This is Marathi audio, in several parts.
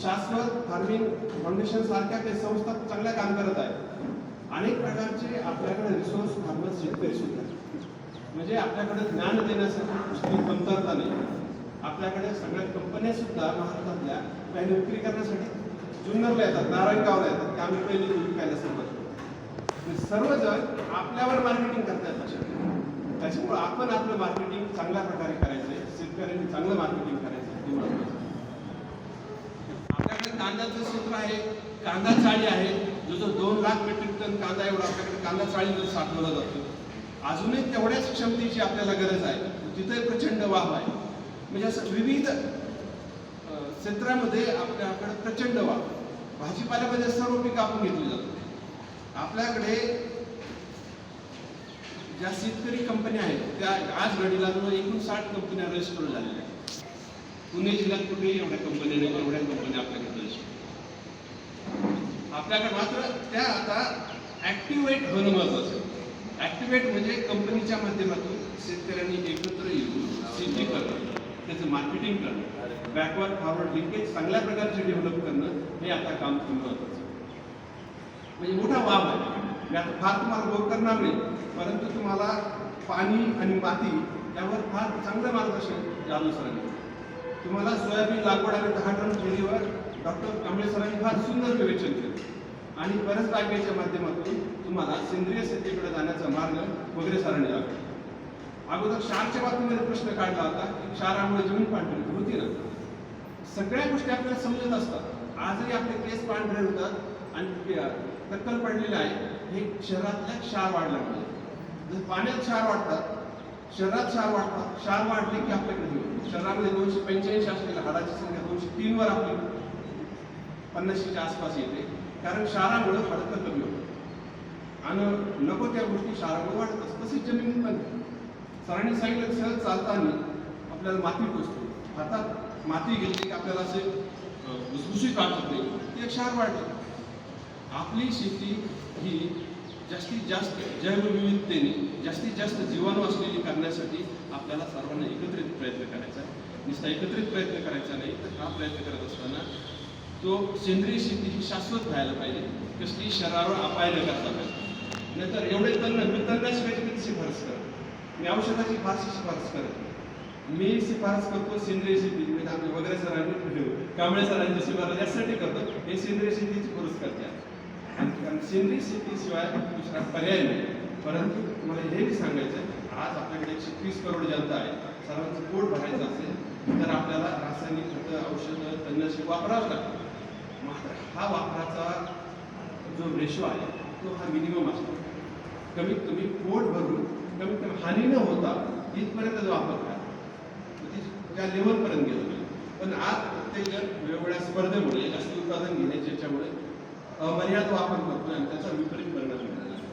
शाश्वत फार्मिंग फाउंडेशन सारख्या काही संस्था चांगल्या काम करत आहेत. अनेक प्रकारचे आपल्याकडे रिसोर्स फार्मर्स शेतकरी सुद्धा, म्हणजे आपल्याकडे ज्ञान देण्यासाठी कुठली कमतरता नाही. आपल्याकडे सगळ्या कंपन्या सुद्धा महाराष्ट्रातल्या काही विक्री करण्यासाठी जुन्नरला येतात, नारायणगावला येतात की आम्ही पहिली विकायला सुरुवात करू. सर्वजण आपल्यावर मार्केटिंग करतात अशा. त्याच्यामुळे आपण आपलं मार्केटिंग चांगल्या प्रकारे करायचं आहे, शेतकऱ्यांनी चांगलं मार्केटिंग करायचं आहे. आपल्याकडे कांद्याचं सूत्र आहे, कांदा चाळी आहे. जो 2 लाख मेट्रिक टन कांदा एवढा आपल्याकडे कांदा चाळीमध्ये साठवला जातो. अजूनही तेवढ्याच क्षमतेची आपल्याला गरज आहे, तिथे प्रचंड वाव आहे. म्हणजे असं विविध क्षेत्रामध्ये आपल्याकडे प्रचंड वाव. भाजीपाल्यामध्ये सर्व पिकं आपण घेतली जातात. आपल्याकडे ज्या शेतकरी कंपन्या आहेत त्या आज घडीला 59 कंपन्या रजिस्टर झालेल्या आहेत. पुणे जिल्ह्यात कुठे एवढ्या कंपन्या नाही, एवढ्या कंपन्या आपल्याकडे रजिस्टर. आपल्याकडे मात्र त्या आता ऍक्टिव्हेट होणं महत्वाचं आहे. ऍक्टिव्हेट म्हणजे कंपनीच्या माध्यमातून शेतकऱ्यांनी एकत्र येऊन शेती करणं, त्याचं मार्केटिंग करणं, बॅकवर्ड फॉरवर्ड लिंकेज चांगल्या प्रकारचे डेव्हलप करणं, हे आता काम महत्वाचं आहे. म्हणजे मोठा वाव आहे. मी आता फार तुम्हाला बोर करणार नाही, परंतु तुम्हाला पाणी आणि माती यावर फार चांगलं मार्गदर्शन जाधव सरांनी. तुम्हाला सोयाबीन लागवड आणि 10 टन शेतीवर डॉक्टर कांबळे सरांनी फार सुंदर विवेचन केलं. आणि परस बागेच्या माध्यमातून तुम्हाला सेंद्रिय शेतीकडे जाण्याचा मार्ग वगैरे सरांनी दाखवला. अगोदर क्षारच्या बाबतीमध्ये प्रश्न काढला होता की क्षारामुळे जमीन पांढरी होती ना. सगळ्या गोष्टी आपल्याला समजत असतात. आजही आपले केस पांढरे होतात आणि टक्कल पडलेले आहे, हे शहरातल्या क्षार वाढल्यामुळे. जर पाण्यात क्षार वाढतात, शहरात क्षार वाढतात, क्षार वाढले की आपल्याकडे शहरामध्ये 285 असलेल्या हाडाची संख्या 203 वर आपली 50च्या आसपास येते. कारण क्षारामुळे हाडकं कमी होतं आणि नको त्या गोष्टी क्षारामुळे वाढतात. तसेच जमिनीत पण सरांनी सांगितलं सहज चालताना आपल्याला माती टोचते, हातात माती घेतली की आपल्याला असे भुसभुशीत वाटत नाही, ते क्षार वाढले. आपली शेती ही जास्तीत जास्त जैवविविधतेने जास्तीत जास्त जीवाणू असलेली करण्यासाठी आपल्याला सर्वांना एकत्रित प्रयत्न करायचा आहे. नुसता एकत्रित प्रयत्न करायचा नाही, तर हा प्रयत्न करत असताना तो सेंद्रिय शेती ही शाश्वत व्हायला पाहिजे. कसली शहरावर अपाय न करता पाहिजे. नंतर एवढे मी तणनाशकाची शिफारस करत, मी औषधाची फारशी शिफारस करत. मी शिफारस करतो सेंद्रिय शेती. म्हणजे आम्ही वगैरे सरांनी कांबळे सरांची शिफारस यासाठी करतो, हे सेंद्रिय शेतीची पुरस्कार द्या. कारण सेंद्रिय शेतीशिवाय दुसरा पर्याय नाही. परंतु तुम्हाला हेही सांगायचं आहे, आज आपल्याकडे 130 करोड जनता आहे. सर्वांचं पोट भरायचं असेल तर आपल्याला रासायनिक खतं, औषधं, तणनाशक वापरावं लागतं. मात्र हा वापराचा जो रेशो आहे तो हा मिनिमम असतो. कमीत कमी पोट भरून कमीत कमी हानी न होता इथपर्यंत जो वापर करा, त्या लेवलपर्यंत गेलं पाहिजे. पण आज प्रत्येक जण वेगवेगळ्या स्पर्धेमुळे जास्त उत्पादन घेण्याच्या याच्यामुळे अमर्याद वापर करतो आणि त्याचा विपरीत परिणाम झालेला आहे.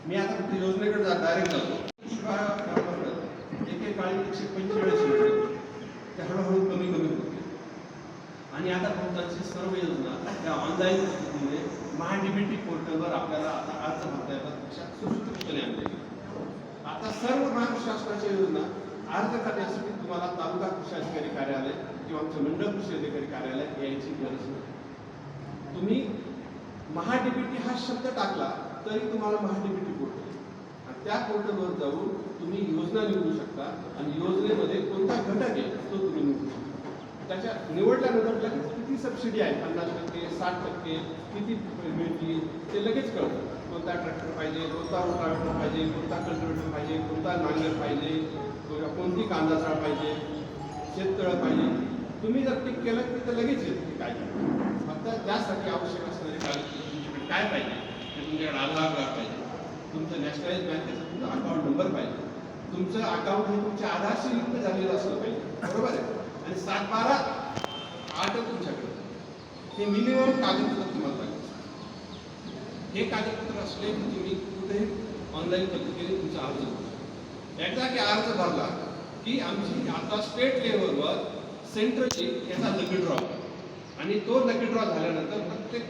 मी आता फक्त योजनेकडे डायरेक्ट जातो. एकेकाळी 145 योजना त्या हळूहळू कमी होते आणि आता बहुतांशी सर्व योजना त्या ऑनलाईन पद्धतीने महाडीबीटी पोर्टलवर आपल्याला आता अर्ज भरता येतात सुसूत्रपणे आणले. आता सर्व महाराष्ट्र शासनाच्या योजना अर्ज करण्यासाठी तुम्हाला तालुका कृषी अधिकारी कार्यालय किंवा आमचं मंडळ कृषी अधिकारी कार्यालय यायची गरज नाही. तुम्ही महाडीबीटी हा शब्द टाकला तरी तुम्हाला महाडीबीटी पोर्टल आणि त्या पोर्टलवर जाऊन तुम्ही योजना निवडू शकता आणि योजनेमध्ये कोणता घटक आहे तो तुम्ही निवडू शकता. त्याच्या निवडल्यानंतर लगेच किती सबसिडी आहे, 50%, 60%, किती मिळतील ते लगेच कळतं. कोणता ट्रॅक्टर पाहिजे, कोणता रोटावेटर पाहिजे, कोणता कल्टिवेटर पाहिजे, कोणता नांगर पाहिजे, कोणती कांदा चाळ पाहिजे, शेततळं पाहिजे. तुम्ही जर टिक केलं की तर लगेच येतं की काय. फक्त त्यासाठी आवश्यक असणारे कागदपत्र तुमच्याकडे काय पाहिजे, ते तुमच्याकडे आधार कार्ड पाहिजे, तुमचं नॅशनलाइज बँकेचा तुमचा अकाउंट नंबर पाहिजे, तुमचं अकाउंट हे तुमच्या आधारशी लिंक झालेलं असलं पाहिजे, बरोबर आहे. आणि 7/12 8 तुमच्याकडे हे मिनिमम कागदपत्र तुम्हाला पाहिजे. हे कागदपत्र असले की तुम्ही कुठेही ऑनलाईन पद्धतीने तुमचा अर्ज भरू. एकदा की अर्ज भरला की आमची आता स्टेट लेवलवर सेंट्रलची याचा लकी ड्रॉ आणि तो लकी ड्रॉ झाल्यानंतर प्रत्येक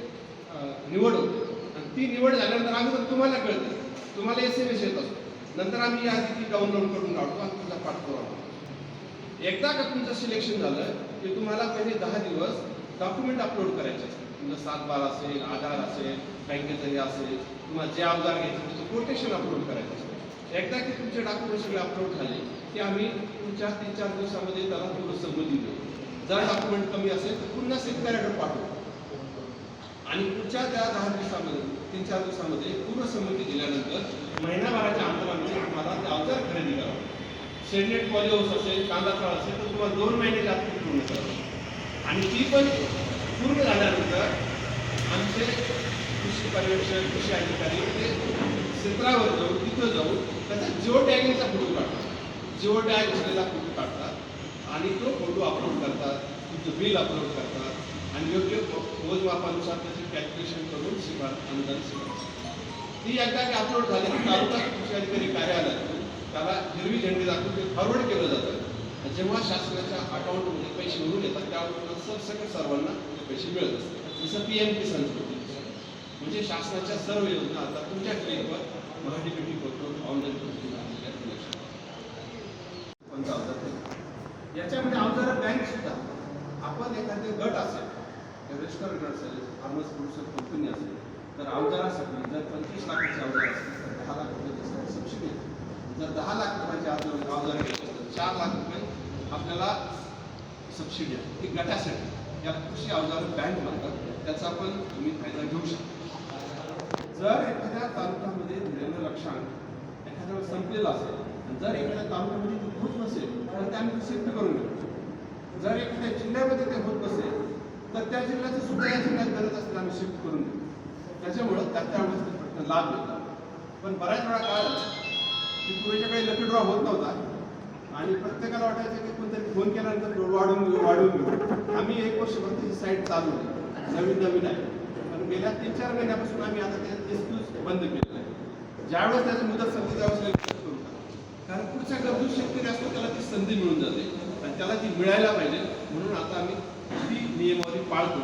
निवड होते आणि ती निवड झाल्यानंतर अगोदर तुम्हाला कळते, तुम्हाला SMS येत असतो. नंतर आम्ही यादी ती डाउनलोड करून काढतो आणि तुझा पाठपुरावा. एकदा का तुमचं सिलेक्शन झालं की तुम्हाला पहिले 10 दिवस डॉक्युमेंट अपलोड करायचे असतात. तुमचं 7/12 असेल, आधार असेल, बँकेचं हे असेल, तुम्हाला जे अवजार घ्यायचं त्याचं कोटेशन अपलोड करायचं असतं. एकदा की तुमचे डॉक्युमेंट सगळे अपलोड झाले की आम्ही तुमच्या 3-4 दिवसामध्ये त्याला पूर्ण संमती देऊ. जर डॉक्युमेंट कमी असेल तर पुन्हा शेतकऱ्याकडे पाठवू आणि पुढच्या त्या 10 दिवसामध्ये 3-4 दिवसामध्ये पूर्ण संमती दिल्यानंतर महिनाभराच्या अंतरामध्ये तुम्हाला ते अवजार खरेदी करावं. शेडनेट पॉलिहाऊस असेल, कांदा चाळ असेल तर तुम्हाला 2 महिन्याच्या आत पूर्ण करावं आणि ती पण पूर्ण झाल्यानंतर आमचे कृषी पर्यवेक्षक, कृषी अधिकारी ते क्षेत्रावर जाऊन तिथं जाऊन त्याचा जिओ टॅगिंगचा फोटो काढतात. जिओ टॅग असलेला फोटो काढतात आणि तो फोटो अपलोड करतात, तुमचं बिल अपलोड करतात आणि योग्य मोजमापानुसार त्याचे कॅल्क्युलेशन करून अनुदान स्वीकारतात. ती एकदा की अपलोड झाली की तालुका कृषी अधिकारी कार्यालयात त्याला हिरवी झेंडी दाखवून ते फॉरवर्ड केलं जातं. जेव्हा शासनाच्या अकाउंटमध्ये पैसे मिळून येतात त्यावर सरसकट सर्वांना ते पैसे मिळत असतात. जसं PM किसान म्हणजे शासनाच्या सर्व योजना आता तुमच्या क्लिकवर महाडीबीटी करतो ऑनलाईन कोणता अवजार याच्यामध्ये अवजार बँक सुद्धा आपण एखादे गट असेल, रजिस्टर गट असेल, फार्मर्स प्रोड्युसर कंपनी असेल तर अवजारासाठी जर 25 लाखाचे अवजार असेल तर 10 लाख रुपये सबसिडी. जर 10 लाख रुपयाचे अवजार घ्यायचे असतात 4 लाख रुपये आपल्याला सबसिडी आहे. ही गटासाठी या कृषी अवजार बँक म्हणतात, त्याचा पण तुम्ही फायदा घेऊ शकता. जर एखाद्या तालुक्यामध्ये दिलेलं लक्षांक एखाद्या संपलेलं असेल, जर एखाद्या तालुक्यामध्ये ते होत नसेल तर ते आम्ही शिफ्ट करून घेऊ. जर एखाद्या जिल्ह्यामध्ये ते होत नसेल तर त्या जिल्ह्याचं सुद्धा या जिल्ह्यात गरज असेल आम्ही शिफ्ट करून घेऊ. त्याच्यामुळं त्यावेळेस ते फक्त लाभ मिळतात. पण बऱ्याच वेळा काय की पूर्वीच्या काही लकी ड्रॉ होत नव्हता आणि प्रत्येकाला वाटायचं की कोणतरी फोन केल्यानंतर वाढवून घेऊ. आम्ही 1 वर्षभर ही साईट चालू आहे, नवीन आहे. पण गेल्या 3-4 महिन्यापासून आम्ही आता त्यात एक्सक्यूज बंद केलेलं आहे. ज्यावेळेस त्याची मुदत संपते त्यावेळेस करू. कारण पुढच्या गरजू शेतकरी असतो त्याला ती संधी मिळून जाते आणि त्याला ती मिळायला पाहिजे. म्हणून आता आम्ही ती नियमावली पाळतो.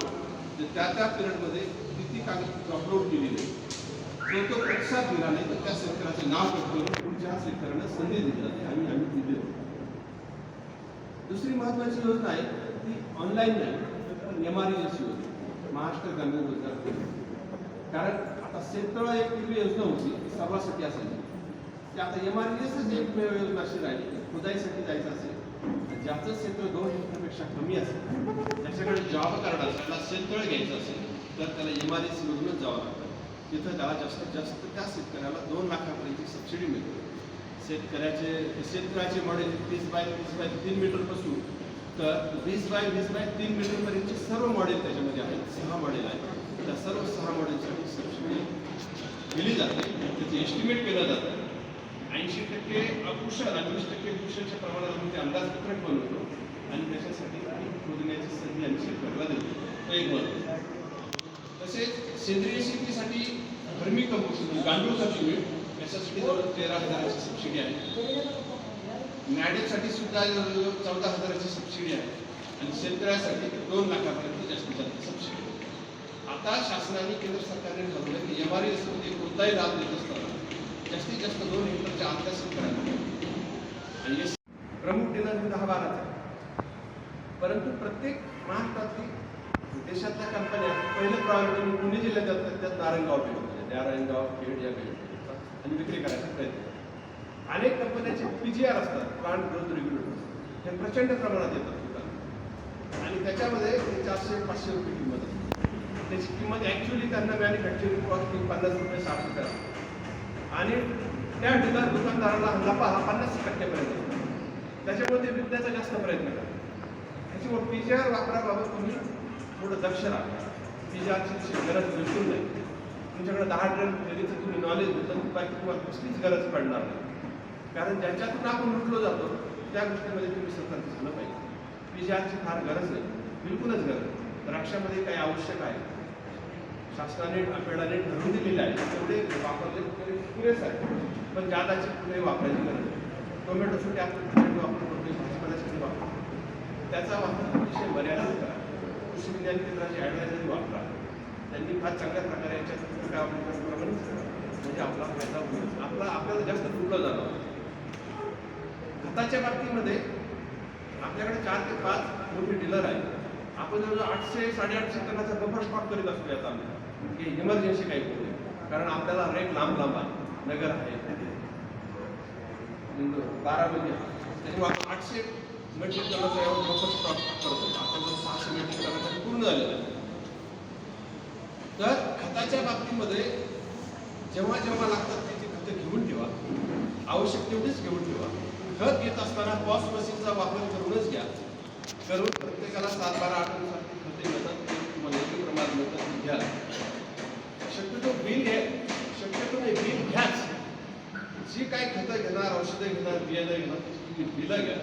त्या पिरियडमध्ये किती कागदपत्र अपलोड केलेली आहे तो प्रतिसाद दिला नाही तर त्या शेतकऱ्याचं नाव कट करून पुढच्या शेतकऱ्यांना संधी दिली जाते आणि आम्ही ती देतो. दुसरी महत्त्वाची योजना आहे ती ऑनलाईन नाही पण MRES योजना, महाराष्ट्र ग्रामीण रोजगार योजना. कारण आता शेततळ एक पूर्वी योजना होती ती सर्वांसाठी असायची. ती आता MRESच एक योजना अशी राहिली की खुदाईसाठी जायचं असेल, ज्याचं क्षेत्र 2 हेक्टरपेक्षा कमी असेल, ज्याच्याकडे जॉब कार्ड असेल, त्याला शेततळ घ्यायचं असेल तर त्याला MRES योजनेत जावं लागतं. तिथं त्याला जास्तीत जास्त त्या शेतकऱ्याला 2 लाखापर्यंतची सबसिडी मिळते. शेतकऱ्याचे मॉडेल 30x30x3 मीटरपासून तर 20x20x3 मीटरपर्यंतचे सर्व मॉडेल त्याच्यामध्ये आहेत. 6 मॉडेल आहेत. त्या सर्व 6 मॉडेलसाठी सबसिडी दिली जाते. त्याचे एस्टिमेट केलं जातं. 80% अकुशल आणि 20% कुशलच्या प्रमाणात आम्ही ते अंदाजपत्रक बनवतो आणि त्याच्यासाठी शोधण्याची संधी आम्ही शेतकऱ्याला देतो. तो एक महत्त्व. तसेच सेंद्रिय शेतीसाठी भरमी कंपोस्ट गांडूळ खत याच्यासाठी जवळ 13,000ची सबसिडी आहे. मॅडेसाठी सुद्धा 14,000ची सबसिडी आहे आणि शेतकऱ्यासाठी 2 लाखापर्यंत जास्तीत जास्त सबसिडी. आता शासनाने केंद्र सरकारने ठरवलं की MRES मध्ये कोणताही लाभ देत असताना जास्तीत जास्त 2 हेक्टरच्या आतल्या शेतकऱ्यांना आणि प्रमुख दिनांक 10-12 परंतु प्रत्येक महाराष्ट्रातली देशातल्या कंपन्या पहिलं प्रायोरिटी पुणे जिल्ह्यात जातात, त्यात नारायणगाव पेठ नारायणगाव खेड या पेठ आणि विक्री करायचा प्रयत्न करतात. अनेक कंपन्याचे PGR असतात, प्लांट ग्रोथ रेग्युलेटर्स, हे प्रचंड प्रमाणात येतात दुकानात आणि त्याच्यामध्ये 400-500 रुपये किंमत असते. त्याची किंमत ॲक्च्युली त्यांना मॅन्युफॅक्चरिंग कॉस्ट 50 रुपये 60 रुपये असते आणि त्या डीलर दुकानदाराला नफा हा 50% येतो. त्याच्यामुळे ते विकण्याचा जास्त प्रयत्न करतात. त्याच्यामुळे PGR वापराबाबत तुम्ही थोडं दक्ष राहा. PGRची गरज बिलकुल नाही. तुमच्याकडे 10 ड्रम डेअरीचं तुम्ही नॉलेज होतं बाकी तुम्हाला कसलीच गरज पडणार नाही. कारण ज्याच्यातून आपण लुटलो जातो त्या गोष्टीमध्ये तुम्ही सतर्क झालं पाहिजे. PGRची फार गरज नाही, बिलकुलच गरज. द्राक्षामध्ये काही आवश्यक आहे, शासनाने पेडाने ठरवून दिलेले आहे तेवढे वापरले पुरेस आहे, पण जादाची पुढे वापरायची गरज आहे. टोमॅटोसाठी आपण टोमॅटो वापरतो, भाजीपाल्यासाठी वापरतो, त्याचा वापर अतिशय मर्यादित करा. कृषी विज्ञान केंद्राची ॲडवायझरी वापरा. त्यांनी फार चांगल्या प्रकारे याच्यात म्हणजे आपला फायदा होईल. आपल्याला जास्त तुटलं जाणार. खताच्या बाबतीमध्ये आपल्याकडे 4 ते 5 मोठे डीलर आहेत. आपण जवळजवळ 800-850 टनाचा बफर स्टॉक करीत असतो याचा आम्ही, की इमर्जन्सी काही होऊ नये. कारण आपल्याला रेट लांब लांब आहे, नगर आहे, बारामती आहे. त्याच्यामुळे आपण 800 मेट्रिक टनाचा एवढा बफर स्टॉक करतो. आता जर 600 मेट्रिक टनाचा पूर्ण झालेला आहे. तर खताच्या बाबतीमध्ये जेव्हा जेव्हा लागतात त्याची खतं घेऊन ठेवा, आवश्यक तेवढीच घेऊन ठेवा. खत घेत असताना पॉस मशीनचा वापर करूनच घ्या. करून प्रत्येकाला 7, 12, 8 सारखी खते मिळतात, ते तुम्हाला योग्य प्रमाणात मिळतात, ती घ्या. शक्यतो बिल घ्याच. जी काही खतं घेणार, औषधं घेणार, बियाणं घेणार, त्याची तुम्ही बिलं घ्या.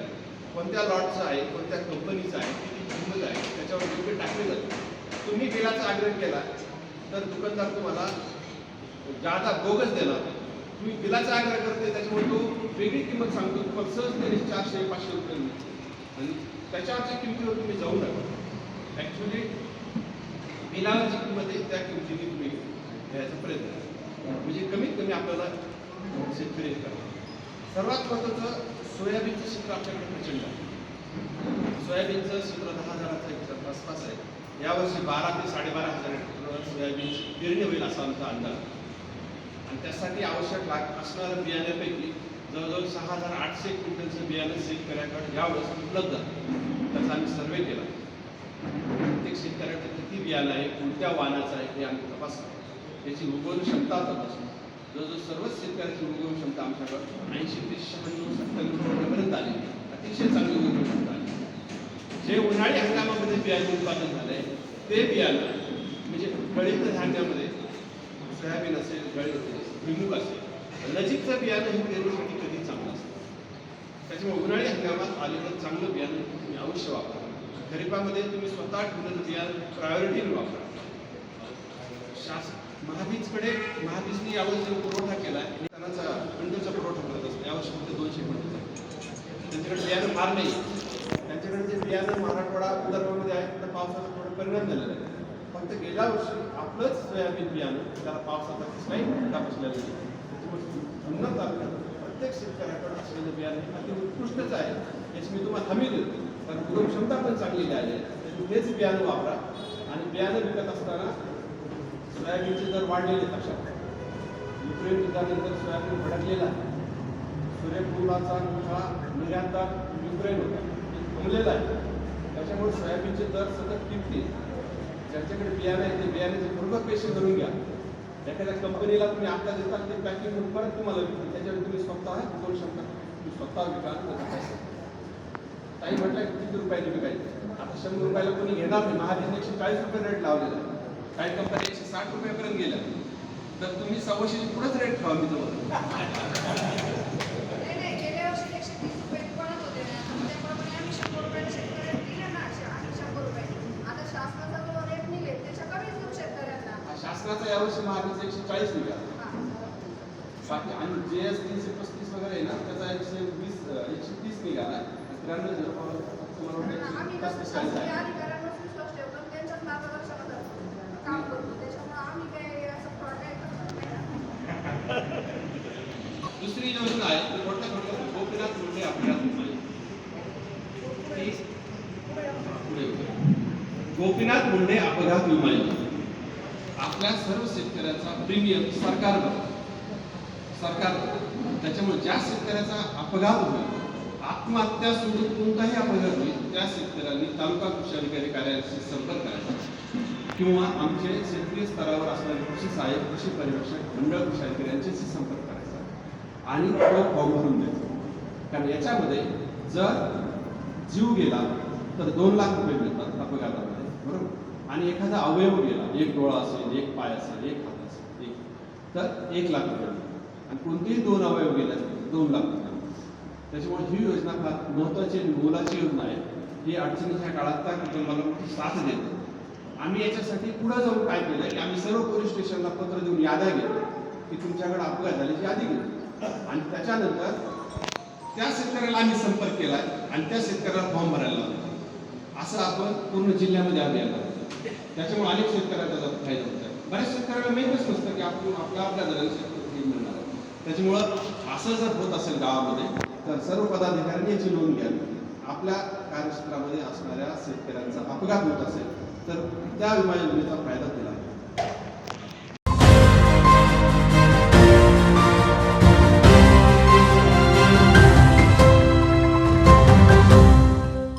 कोणत्या लॉटचं आहे, कोणत्या कंपनीचं आहे, किती किंमत आहे, त्याच्यावर योग्य टाकले जाते. तुम्ही बिलाचा आग्रह केला तर दुकानदार तुम्हाला जादा बोगस देणार. तुम्ही बिलाचा आग्रह करते त्याच्यामुळे तो वेगळी किंमत सांगतो, तुम्हाला सहज त्याने 400-500 रुपये मिळते. आणि त्याच्यावरच्या किमतीवर तुम्ही जाऊ नका. ॲक्च्युली बिलावर जी किंमत आहे त्या किमतीने तुम्ही घ्यायचा प्रयत्न करा, म्हणजे कमीत कमी आपल्याला शेतकरी करा. सर्वात महत्त्वाचं सोयाबीनचं क्षेत्र आपल्याकडे प्रचंड आहे. सोयाबीनचं क्षेत्र 10,000च्या आसपास आहे. यावर्षी 12 ते 12,500 हेक्टरवर सोयाबीनची पेरणी होईल असा आमचा अंदाज. आणि त्यासाठी आवश्यक असणाऱ्या बियाण्यापैकी जवळजवळ 6,800 क्विंटलचं बियाणं शेतकऱ्याकडे यावेळेस उपलब्ध आहे. त्याचा आम्ही सर्वे केला. प्रत्येक शेतकऱ्याकडे किती बियाणं आहे, कोणत्या वाहनाचं आहे हे आम्ही तपासलं. त्याची उगवण क्षमता तपासली. जवळजवळ सर्वच शेतकऱ्याची उगवण क्षमता आमच्याकडे 80 ते 96-97 पर्यंत आली. अतिशय चांगली उगवण क्षमता आली. जे उन्हाळी हंगामामध्ये बियाणे उत्पादन झालंय ते बियाणं म्हणजे गळीत धान्यामध्ये सोयाबीन असेल, भुईमुग असेल, नजीकचं बियाणं हे पेरणीसाठी कधी चांगलं असतं. त्याच्यामुळे उन्हाळी हंगामात आलेलं चांगलं बियाणं तुम्ही अवश्य वापरा. खरीपामध्ये तुम्ही स्वतः ठेवलेलं बियाणं प्रायोरिटीने वापरा. महाबीजने यावर्षी जो पुरवठा केला आहे त्यांचा क्विंटलचा पुरवठा करत असतो. यावर्षी फक्त 200 क्विंटलचा. त्यांच्याकडे बियाणं फार नाही. त्यांच्याकडे जे बियाणं मराठवाडा विदर्भामध्ये आहे तर पावसाचा थोडा परिणाम झालेला आहे. फक्त गेल्या वर्षी आपलंच सोयाबीन बियाणं त्याला पावसाचा काही फटका बसलेला नाही. त्याच्यामुळे जुन्नर तालुक्यात प्रत्येक शेतकऱ्याकडे असलेलं बियाणं अति उत्कृष्टच आहे, याची मी तुम्हाला हमी देतो. कारण उगवण क्षमता पण चांगली आहे. त्याच्यामुळे तेच बियाणं वापरा. आणि बियाणं विकत असताना सोयाबीनचे दर वाढलेले लक्षात. युक्रेन युद्धानंतर सोयाबीन भडकलेला आहे. सूर्यफुलाचा मोठा निर्यातदार युक्रेन होता, थांबलेला आहे. त्याच्यामुळे सोयाबीनचे दर सतत टिकतील. ज्यांच्याकडे बियाणं आहे ते बियाण्याचे पूर्वक पैसे भरून घ्या. एखाद्या कंपनीला तुम्ही आता देता ते पॅकिंग करून परत तुम्हाला विकतील. त्याच्यावर तुम्ही स्वतः उगवण क्षमता तुम्ही स्वतः विकाल त्याचा पैसा. काही म्हटलं किती रुपयाने विकायचं. आता 100 रुपयाला कोणी घेणार नाही. महाबीजने 140 रुपये रेट लावलेला आहे. काही कंपन्या 160 रुपयापर्यंत गेल्या. तर तुम्ही 100च्या पुढेच रेट ठेवा. मी तुम्हाला शासनाचा यावर्षी महाबीज 140 निघाला. बाकी आणि JS 335 वगैरे आहे ना त्याचा 130 निघाला. 93 दुसरी योजना आहे गोपीनाथ मुंडे अपघात विमा. गोपीनाथ मुंडे अपघात विमा योजना आपल्या सर्व शेतकऱ्याचा प्रीमियम सरकार भरतं. त्याच्यामुळे ज्या शेतकऱ्याचा अपघात होईल, आत्महत्या सोडून कोणताही अपघात होईल, त्या शेतकऱ्यांनी तालुका कृषी अधिकारी कार्यालयाशी संपर्क करायचा किंवा आमचे क्षेत्रीय स्तरावर असणारे कृषी सहाय्यक, कृषी पर्यवेक्षक, मंडळ कृषी अधिकारी यांच्याशी संपर्क करायचा आणि तो फॉर्म भरून द्यायचा. कारण याच्यामध्ये जर जीव गेला तर 2 लाख रुपये मिळतात अपघातामध्ये, बरोबर. आणि एखादा अवयव गेला, एक डोळा असेल, एक पाय असेल, एक हात असेल, तर 1 लाख रुपये. आणि कोणतेही 2 अवयव गेले असतील 2 लाख रुपये. त्याच्यामुळे ही योजना फार महत्त्वाची आणि मोलाची योजना आहे. ही अडचणीच्या काळात त्या कुटुंबाला मोठी साथ देते. आम्ही याच्यासाठी पुढे जाऊन काय केलं की आम्ही सर्व पोलीस स्टेशनला पत्र देऊन याद्या घेतो की तुमच्याकडे अपघात झाल्याची यादी घेतो. आणि त्याच्यानंतर त्या शेतकऱ्याला आम्ही संपर्क केला आणि त्या शेतकऱ्याला फॉर्म भरायला लावतो. असं आपण पूर्ण जिल्ह्यामध्ये अभियान करतो. त्याच्यामुळे अनेक शेतकऱ्याचा त्याचा फायदा होतो. बऱ्याच शेतकऱ्याला माहीतच नसतं की आपण आपल्या जणांना मिळणार. त्याच्यामुळं असं जर होत असेल गावामध्ये तर सर्व पदाधिकाऱ्यांनी याची नोंद घ्यावी. आपल्या कार्यक्षेत्रामध्ये असणाऱ्या शेतकऱ्यांचा अपघात होत असेल तर त्या विमा योजनेचा फायदा दिला